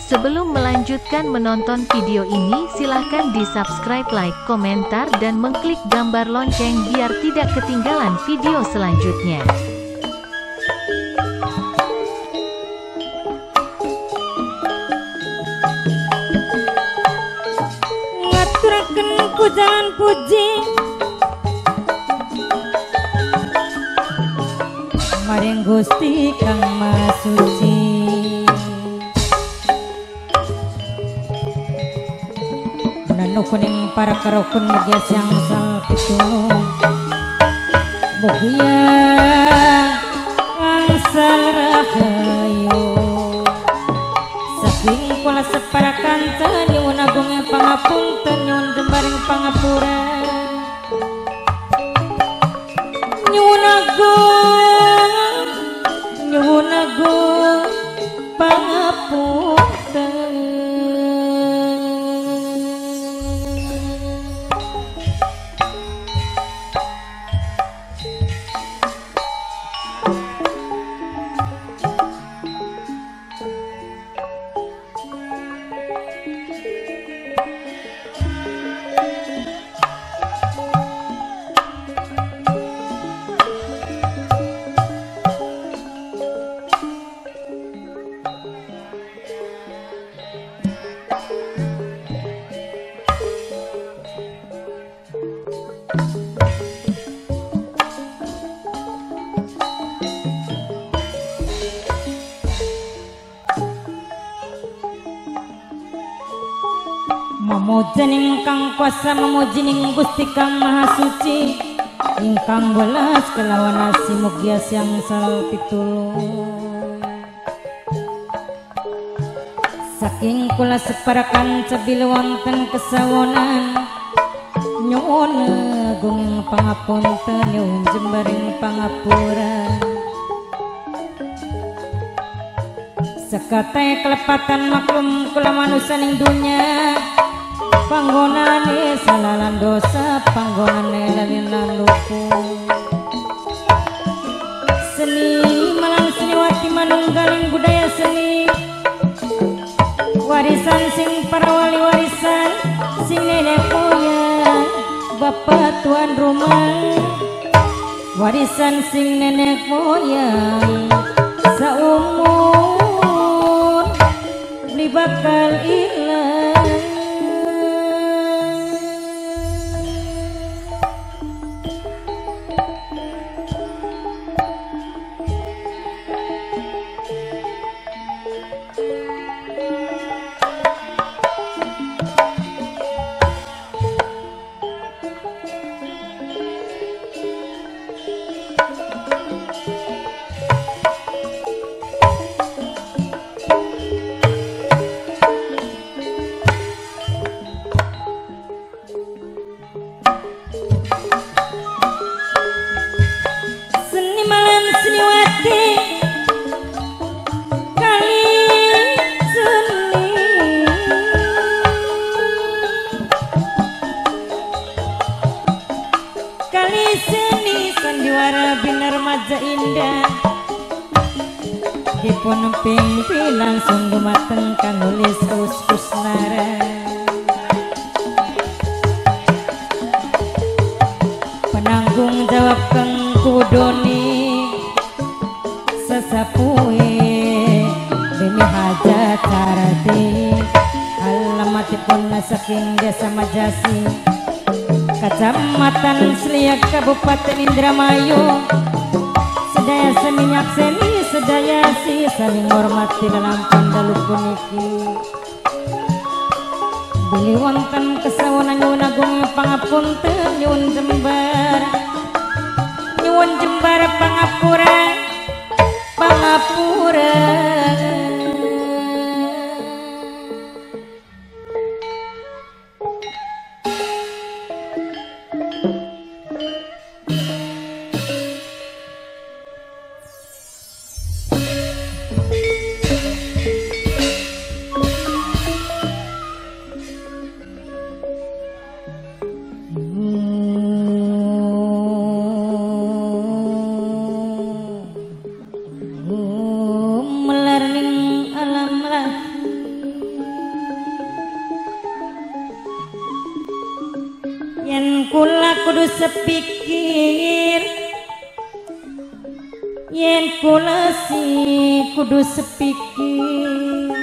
Sebelum melanjutkan menonton video ini, silahkan di-subscribe, like, komentar, dan mengklik gambar lonceng biar tidak ketinggalan video selanjutnya. Ngaturaken pujian puji maring Gusti Kang Maha Suci. Kuning para karokun mugia siang sal pitulung mugia angsal rahayu saking kula separakan nyuwun agung pangapunten nyuwun jembaring pangapura nyuwun agung pangapunten. Memuji ingkang kuasa memuji ning Gusti Kang Maha Suci ingkang welas kelawan asi mugia siang sal pitulung saking kula separakan cebil wonten kesawonan nyuwun agung pangapunten nyuwun jembaring pangapura sekate kelepatan maklum kula manusia ning dunya panggonane salalan dosa panggonane lalinan lupu seni malang seniwati manunggaling budaya seni warisan sing para wali warisan sing nenek moyang bapak tuan rumah warisan sing nenek moyang saumur beli bakal ilang. Dipun pimpinan langsung gumateng kang nulis Kusnara penanggung jawab kang kudoni sesapuhe demi hajat carati alamatipun saking desa Majasi Kecamatan Seliak Kabupaten Indramayu sedaya seminyak seni sedaya si saling hormati dalam pandalu puniki beli wonten kesawonan nyuwun agung pangapunten nyuwun jembar pangapura yen kula kudu sepikir, yen kula kudu sepikir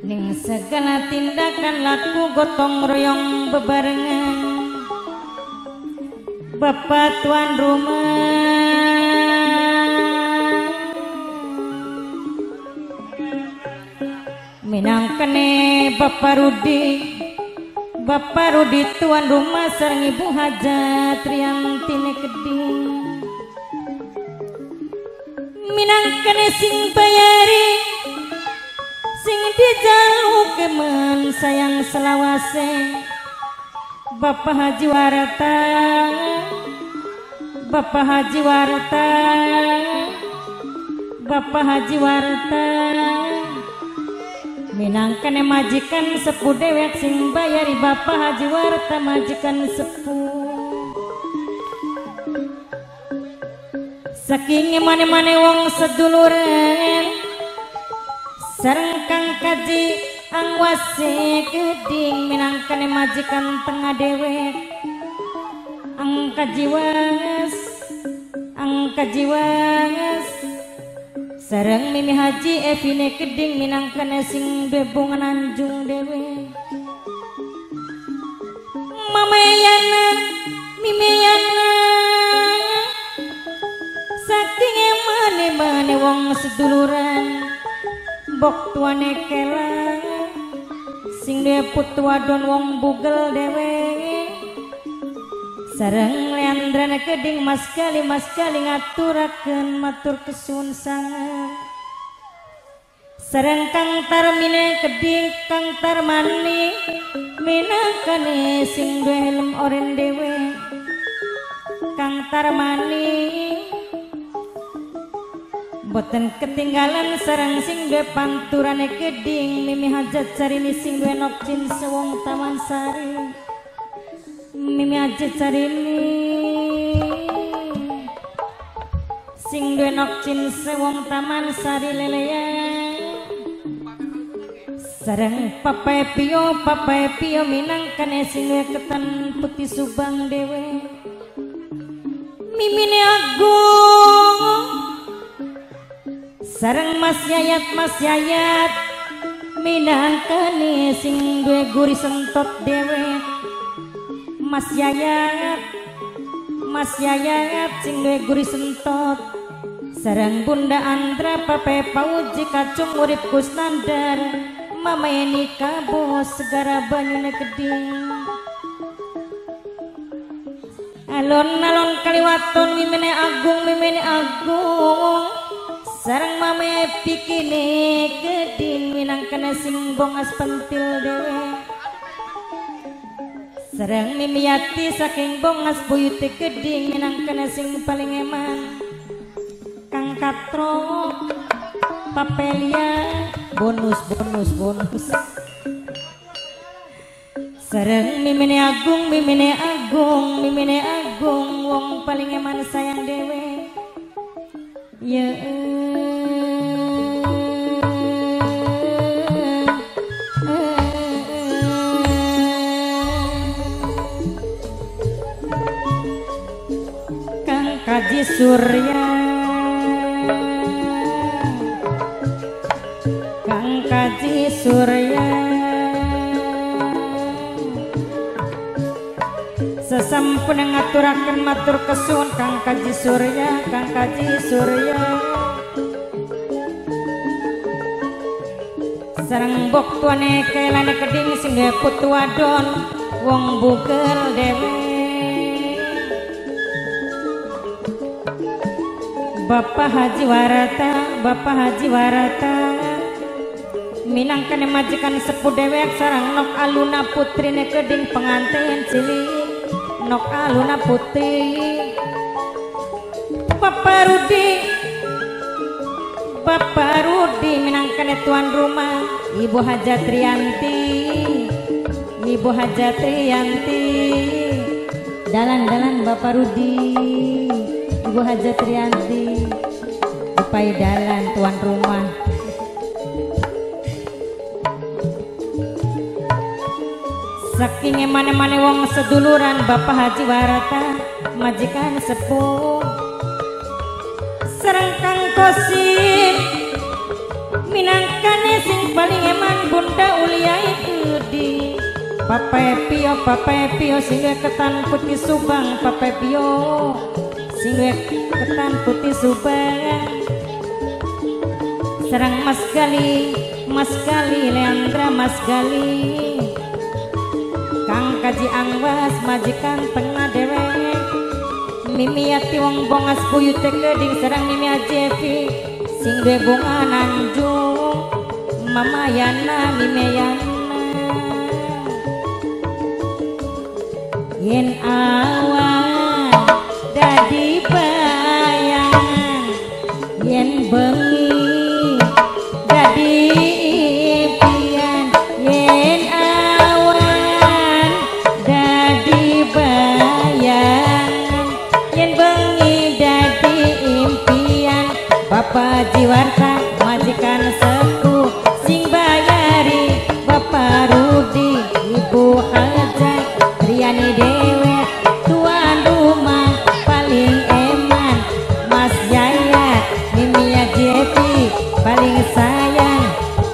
ning segala tindakan laku gotong royong bebarengan. Bapak tuan rumah minangkene Bapak Rudi tuan rumah sareng Ibu Hajat Riantine Keding minangkene sing bayari sing dijalukeun sayang selawase. Bapak Haji Warta, Bapak Haji Warta, Bapak Haji Warta minangkene majikan sepuh dewek sing bayari. Bapak Haji Warta majikan sepuh saking mane-mane wong seduluran sareng Kang Kaji Angwase Keding minangkane majikan tengah dewek. Angka jiwas sareng Mimi Haji Evine Keding minangkane sing bebungan anjung dewek. Mamayana Mimiyana saking mane-mane wong seduluran bok tuane kela sing dia putu wadon wong bugel dewe sareng Leandrana Keding mas kali ngaturakeun matur kesuwun sangat sareng Kang Tarmine Keding Kang Tarmani minangkane sing duwe helm oren dewe. Kang Tarmani boten ketinggalan sareng sing duwe panturane Keding Mimi Hajat Sarini sing duwe nokcin sewong Taman Sari. Mimi Hajat Sarini sing duwe nokcin sewong Taman Sari leleya sareng Papa Pio minangkane sing duwe ketan putih Subang dewe. Mimine Agung sareng Mas Yayat minangkane sing duwe guri sentot dewe. Mas Yayat sing duwe guri sentot sareng Bunda Andra Pape Pauji Kacung urip Kusnandar Mama Eni Kabo segara banyune Keding. Alon-alon kaliwaton Mimine Agung sareng Mame Pikine Keding minangkane sing bongas pentil dewe. Sareng Mimiati saking bongas buyute Keding minangkane sing paling eman. Kang Katro Papelia bonus sareng Mimine Agung wong paling eman sayang dewe. Ya Kang Kaji Surya sesampun ngaturaken matur kesuwun Kang Kaji Surya sareng bok tuane kelane Keding sing duwe putu wadon wong bugel dewe. Bapak Haji Warata minangkane majikan sepuh dewek sareng Nok Aluna putrine Keding pengantin cilik Nok Aluna putri. Bapak Rudi minangkane tuan rumah. Ibu Hajat Rianti dalan Bapak Rudi Ibu Hajat Rianti upai dalan tuan rumah. saking emane-mane wong seduluran Bapak Haji Warata majikan sepuh sareng Kang Kosim minangkane sing paling eman Bunda Uliai Gedi Pape Pio sing ketan putih Subang Pape Pio sing ketan putih Subang sareng Mas Gali Leandra Mas Gali Kang Kaji Angwas majikan tengah dewek Mimi Yati wong bongas buyut keding sareng Mimi Ajevi sing duwe bunga Nanjung Mama Yana Mimi Yana yen awan dadi bayangan yen bengi dadi impian yen awan dadi bayangan yen bengi dadi impian Bapak Jiwarta majikan sepuh sing bayari Bapak Rudi Ibu Hajat Riani Dewet tuan rumah paling eman Mas Yaya Mimi Jepi paling sayang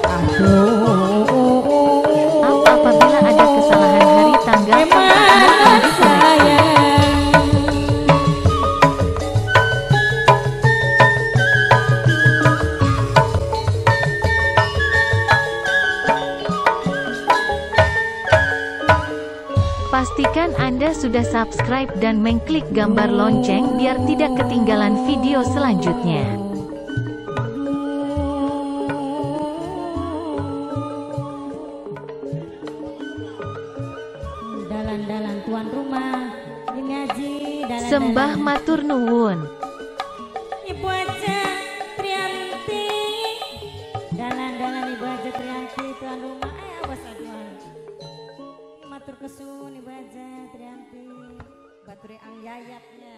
aduh Apabila ada kesalahan hari tanggal eman sayang Pastikan Anda sudah subscribe dan mengklik gambar lonceng biar tidak ketinggalan video selanjutnya. dalan-dalan tuan rumah ini Haji dalan-dalan Sembah matur nuwun. Ibu aja Trianti dalan-dalan Ibu aja Trianti tuan rumah awas aduan matur kesun Ibu aja Trianti baturi ang yayatnya